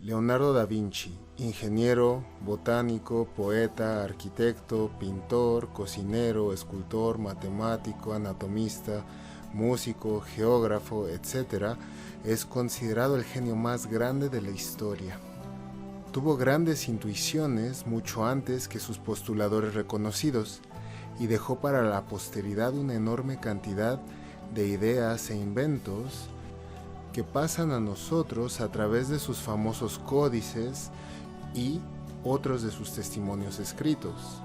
Leonardo da Vinci, ingeniero, botánico, poeta, arquitecto, pintor, cocinero, escultor, matemático, anatomista, músico, geógrafo, etc., es considerado el genio más grande de la historia. Tuvo grandes intuiciones mucho antes que sus postuladores reconocidos y dejó para la posteridad una enorme cantidad de ideas e inventos que pasan a nosotros a través de sus famosos códices y otros de sus testimonios escritos.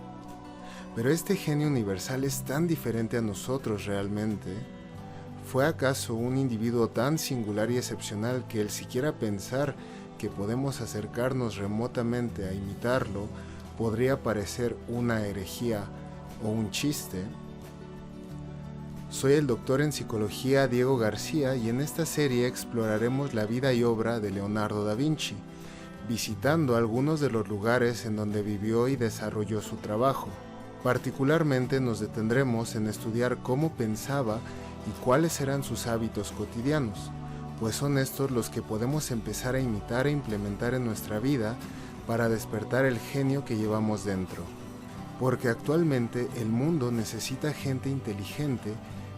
Pero este genio universal es tan diferente a nosotros realmente. ¿Fue acaso un individuo tan singular y excepcional que el siquiera pensar que podemos acercarnos remotamente a imitarlo podría parecer una herejía o un chiste? Soy el doctor en psicología Diego García y en esta serie exploraremos la vida y obra de Leonardo da Vinci, visitando algunos de los lugares en donde vivió y desarrolló su trabajo. Particularmente nos detendremos en estudiar cómo pensaba y cuáles eran sus hábitos cotidianos, pues son estos los que podemos empezar a imitar e implementar en nuestra vida para despertar el genio que llevamos dentro. Porque actualmente el mundo necesita gente inteligente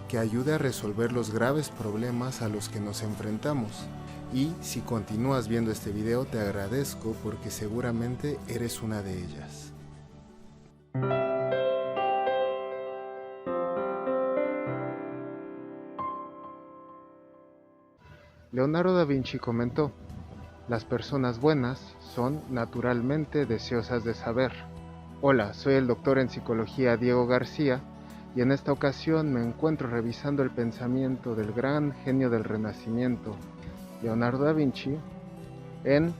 que ayude a resolver los graves problemas a los que nos enfrentamos. Y si continúas viendo este video te agradezco porque seguramente eres una de ellas. Leonardo da Vinci comentó: "Las personas buenas son naturalmente deseosas de saber". Hola, soy el doctor en psicología Diego García y en esta ocasión me encuentro revisando el pensamiento del gran genio del Renacimiento, Leonardo da Vinci, en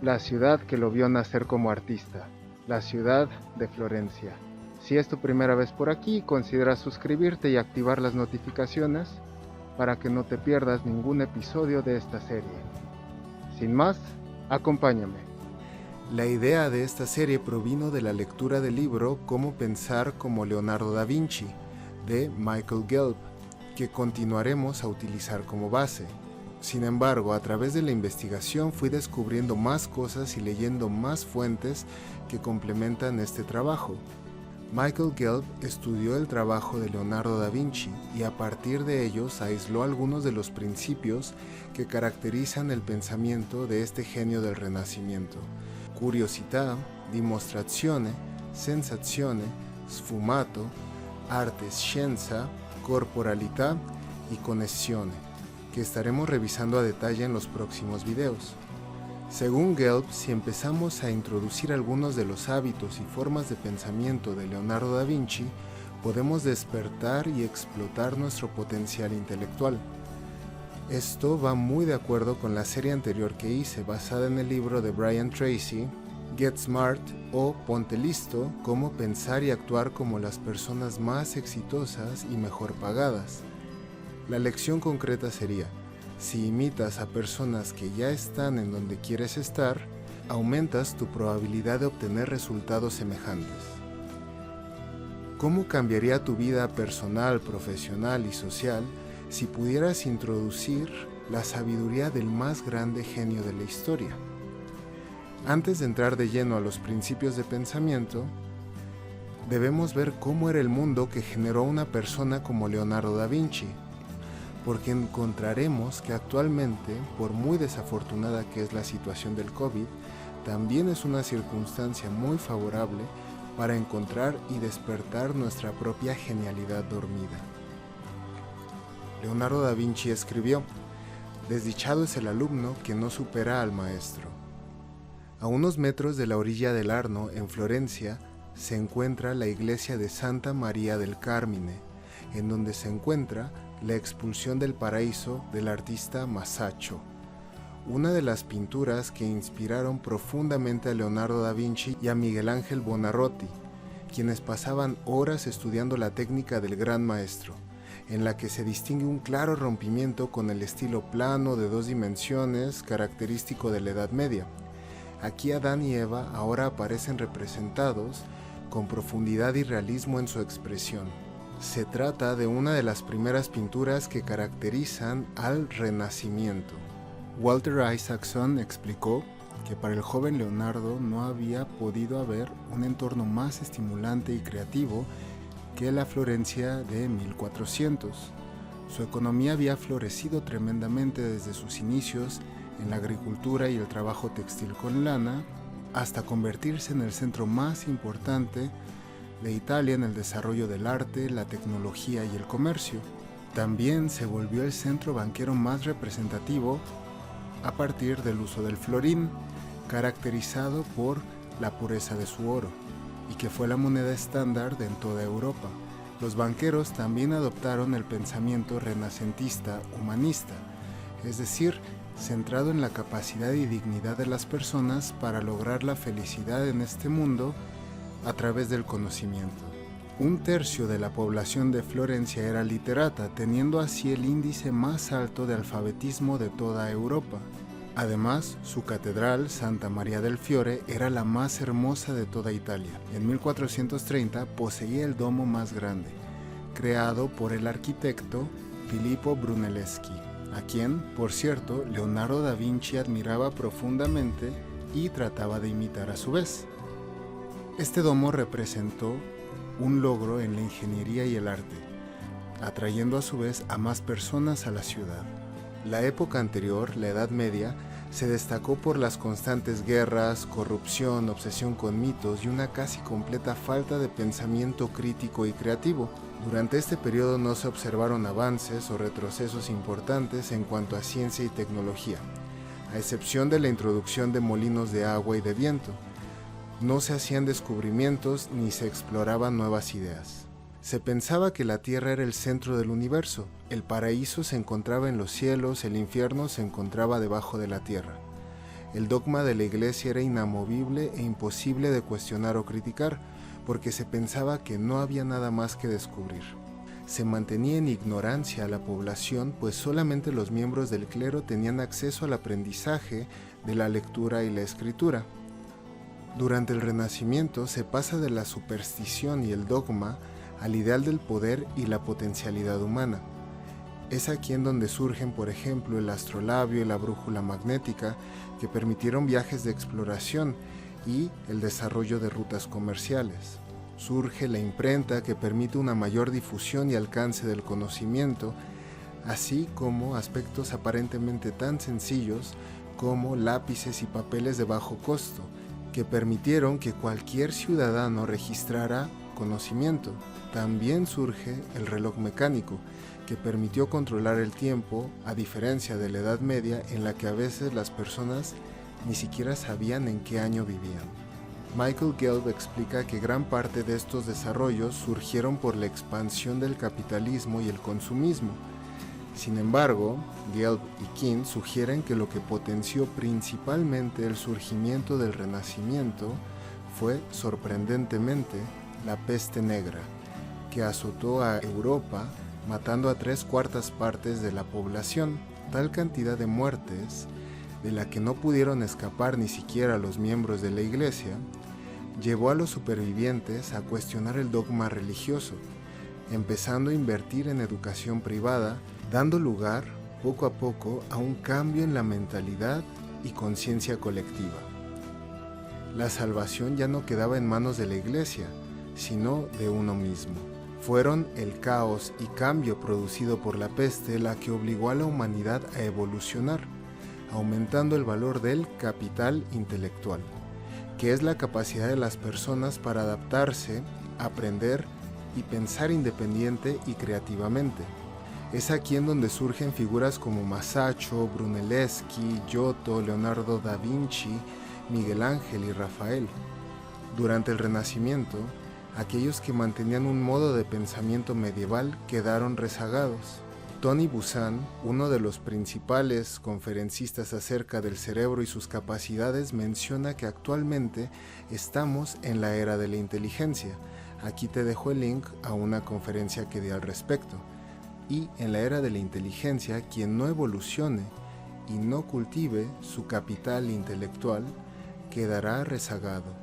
la ciudad que lo vio nacer como artista, la ciudad de Florencia. Si es tu primera vez por aquí, considera suscribirte y activar las notificaciones para que no te pierdas ningún episodio de esta serie. Sin más, acompáñame. La idea de esta serie provino de la lectura del libro Cómo pensar como Leonardo da Vinci, de Michael Gelb, que continuaremos a utilizar como base. Sin embargo, a través de la investigación fui descubriendo más cosas y leyendo más fuentes que complementan este trabajo. Michael Gelb estudió el trabajo de Leonardo da Vinci y a partir de ellos aisló algunos de los principios que caracterizan el pensamiento de este genio del Renacimiento: curiosità, dimostrazione, sensazione, sfumato, arte, scienza, corporalità y connessione, que estaremos revisando a detalle en los próximos videos. Según Gelb, si empezamos a introducir algunos de los hábitos y formas de pensamiento de Leonardo da Vinci, podemos despertar y explotar nuestro potencial intelectual. Esto va muy de acuerdo con la serie anterior que hice, basada en el libro de Brian Tracy, Get Smart o Ponte Listo, cómo pensar y actuar como las personas más exitosas y mejor pagadas. La lección concreta sería: si imitas a personas que ya están en donde quieres estar, aumentas tu probabilidad de obtener resultados semejantes. ¿Cómo cambiaría tu vida personal, profesional y social si pudieras introducir la sabiduría del más grande genio de la historia? Antes de entrar de lleno a los principios de pensamiento, debemos ver cómo era el mundo que generó una persona como Leonardo da Vinci, porque encontraremos que actualmente, por muy desafortunada que es la situación del COVID, también es una circunstancia muy favorable para encontrar y despertar nuestra propia genialidad dormida. Leonardo da Vinci escribió: "Desdichado es el alumno que no supera al maestro". A unos metros de la orilla del Arno, en Florencia, se encuentra la iglesia de Santa María del Carmine, en donde se encuentra la expulsión del paraíso del artista Masaccio, una de las pinturas que inspiraron profundamente a Leonardo da Vinci y a Miguel Ángel Buonarroti, quienes pasaban horas estudiando la técnica del gran maestro, en la que se distingue un claro rompimiento con el estilo plano de 2 dimensiones característico de la Edad Media. Aquí Adán y Eva ahora aparecen representados con profundidad y realismo en su expresión. Se trata de una de las primeras pinturas que caracterizan al Renacimiento. Walter Isaacson explicó que para el joven Leonardo no había podido haber un entorno más estimulante y creativo que la Florencia de 1400. Su economía había florecido tremendamente desde sus inicios en la agricultura y el trabajo textil con lana, hasta convertirse en el centro más importante de Italia en el desarrollo del arte, la tecnología y el comercio. También se volvió el centro banquero más representativo a partir del uso del florín, caracterizado por la pureza de su oro, y que fue la moneda estándar en toda Europa. Los banqueros también adoptaron el pensamiento renacentista humanista, es decir, centrado en la capacidad y dignidad de las personas para lograr la felicidad en este mundo a través del conocimiento. Un tercio de la población de Florencia era literata, teniendo así el índice más alto de alfabetismo de toda Europa. Además, su catedral, Santa María del Fiore, era la más hermosa de toda Italia. En 1430 poseía el domo más grande, creado por el arquitecto Filippo Brunelleschi, a quien, por cierto, Leonardo da Vinci admiraba profundamente y trataba de imitar a su vez. Este domo representó un logro en la ingeniería y el arte, atrayendo a su vez a más personas a la ciudad. La época anterior, la Edad Media, se destacó por las constantes guerras, corrupción, obsesión con mitos y una casi completa falta de pensamiento crítico y creativo. Durante este periodo no se observaron avances o retrocesos importantes en cuanto a ciencia y tecnología, a excepción de la introducción de molinos de agua y de viento. No se hacían descubrimientos ni se exploraban nuevas ideas. Se pensaba que la Tierra era el centro del universo, el paraíso se encontraba en los cielos, el infierno se encontraba debajo de la tierra. El dogma de la Iglesia era inamovible e imposible de cuestionar o criticar, porque se pensaba que no había nada más que descubrir. Se mantenía en ignorancia a la población, pues solamente los miembros del clero tenían acceso al aprendizaje de la lectura y la escritura. Durante el Renacimiento se pasa de la superstición y el dogma al ideal del poder y la potencialidad humana. Es aquí en donde surgen, por ejemplo, el astrolabio y la brújula magnética, que permitieron viajes de exploración y el desarrollo de rutas comerciales. Surge la imprenta, que permite una mayor difusión y alcance del conocimiento, así como aspectos aparentemente tan sencillos como lápices y papeles de bajo costo, que permitieron que cualquier ciudadano registrara conocimiento. También surge el reloj mecánico, que permitió controlar el tiempo, a diferencia de la Edad Media, en la que a veces las personas ni siquiera sabían en qué año vivían. Michael Gelb explica que gran parte de estos desarrollos surgieron por la expansión del capitalismo y el consumismo. Sin embargo, Gelb y King sugieren que lo que potenció principalmente el surgimiento del Renacimiento fue, sorprendentemente, la peste negra, que azotó a Europa, matando a 3/4 partes de la población. Tal cantidad de muertes, de la que no pudieron escapar ni siquiera los miembros de la Iglesia, llevó a los supervivientes a cuestionar el dogma religioso, empezando a invertir en educación privada, dando lugar, poco a poco, a un cambio en la mentalidad y conciencia colectiva. La salvación ya no quedaba en manos de la Iglesia, sino de uno mismo. Fueron el caos y cambio producido por la peste la que obligó a la humanidad a evolucionar, aumentando el valor del capital intelectual, que es la capacidad de las personas para adaptarse, aprender y pensar independiente y creativamente. Es aquí en donde surgen figuras como Masaccio, Brunelleschi, Giotto, Leonardo da Vinci, Miguel Ángel y Rafael. Durante el Renacimiento, aquellos que mantenían un modo de pensamiento medieval quedaron rezagados. Tony Buzan, uno de los principales conferencistas acerca del cerebro y sus capacidades, menciona que actualmente estamos en la era de la inteligencia. Aquí te dejo el link a una conferencia que di al respecto. Y en la era de la inteligencia, quien no evolucione y no cultive su capital intelectual quedará rezagado.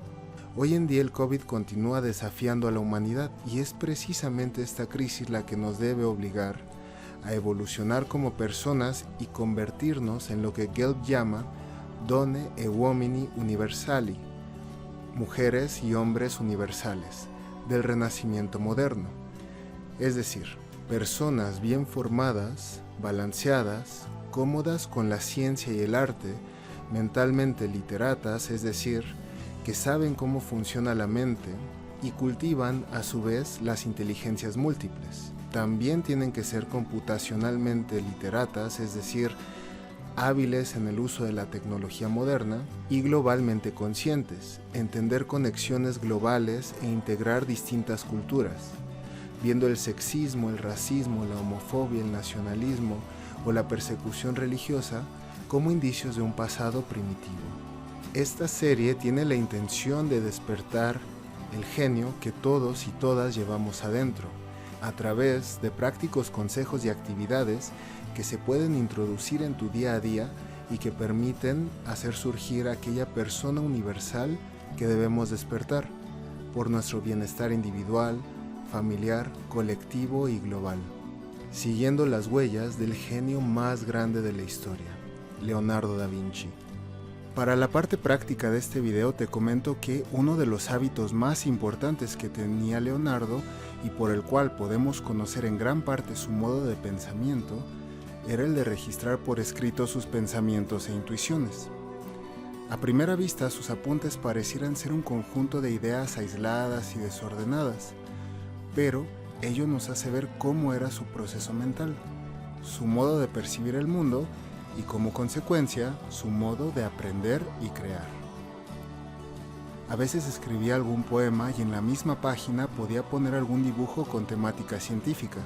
Hoy en día el COVID continúa desafiando a la humanidad y es precisamente esta crisis la que nos debe obligar a evolucionar como personas y convertirnos en lo que Gelb llama Donne e Uomini Universali, Mujeres y Hombres Universales, del Renacimiento moderno. Es decir, personas bien formadas, balanceadas, cómodas con la ciencia y el arte, mentalmente literatas, es decir, que saben cómo funciona la mente y cultivan a su vez las inteligencias múltiples. También tienen que ser computacionalmente literatas, es decir, hábiles en el uso de la tecnología moderna y globalmente conscientes, entender conexiones globales e integrar distintas culturas, viendo el sexismo, el racismo, la homofobia, el nacionalismo o la persecución religiosa como indicios de un pasado primitivo. Esta serie tiene la intención de despertar el genio que todos y todas llevamos adentro, a través de prácticos consejos y actividades que se pueden introducir en tu día a día y que permiten hacer surgir aquella persona universal que debemos despertar por nuestro bienestar individual, familiar, colectivo y global, siguiendo las huellas del genio más grande de la historia, Leonardo da Vinci. Para la parte práctica de este video te comento que uno de los hábitos más importantes que tenía Leonardo y por el cual podemos conocer en gran parte su modo de pensamiento era el de registrar por escrito sus pensamientos e intuiciones. A primera vista sus apuntes parecieran ser un conjunto de ideas aisladas y desordenadas, pero ello nos hace ver cómo era su proceso mental, su modo de percibir el mundo y como consecuencia su modo de aprender y crear. A veces escribía algún poema y en la misma página podía poner algún dibujo con temática científica.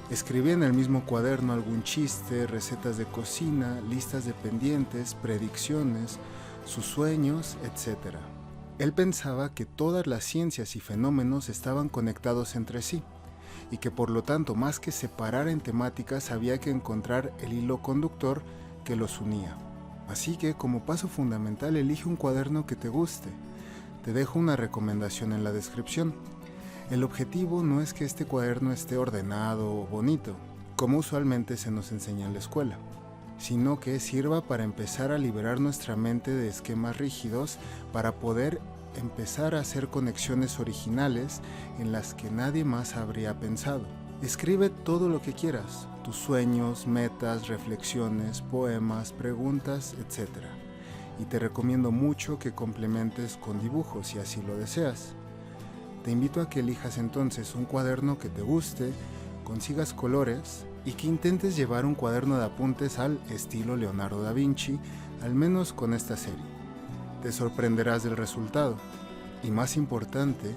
Escribía en el mismo cuaderno algún chiste, recetas de cocina, listas de pendientes, predicciones, sus sueños, etc. Él pensaba que todas las ciencias y fenómenos estaban conectados entre sí, y que por lo tanto más que separar en temáticas había que encontrar el hilo conductor que los unía. Así que como paso fundamental elige un cuaderno que te guste. Te dejo una recomendación en la descripción. El objetivo no es que este cuaderno esté ordenado o bonito, como usualmente se nos enseña en la escuela, sino que sirva para empezar a liberar nuestra mente de esquemas rígidos para poder empezar a hacer conexiones originales en las que nadie más habría pensado. Escribe todo lo que quieras, tus sueños, metas, reflexiones, poemas, preguntas, etc. Y te recomiendo mucho que complementes con dibujos si así lo deseas. Te invito a que elijas entonces un cuaderno que te guste, consigas colores y que intentes llevar un cuaderno de apuntes al estilo Leonardo da Vinci, al menos con esta serie. Te sorprenderás del resultado y, más importante,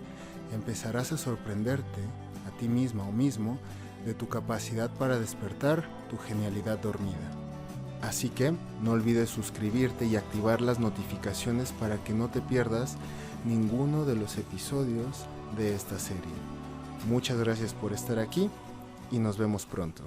empezarás a sorprenderte a ti misma o mismo de tu capacidad para despertar tu genialidad dormida. Así que no olvides suscribirte y activar las notificaciones para que no te pierdas ninguno de los episodios de esta serie. Muchas gracias por estar aquí y nos vemos pronto.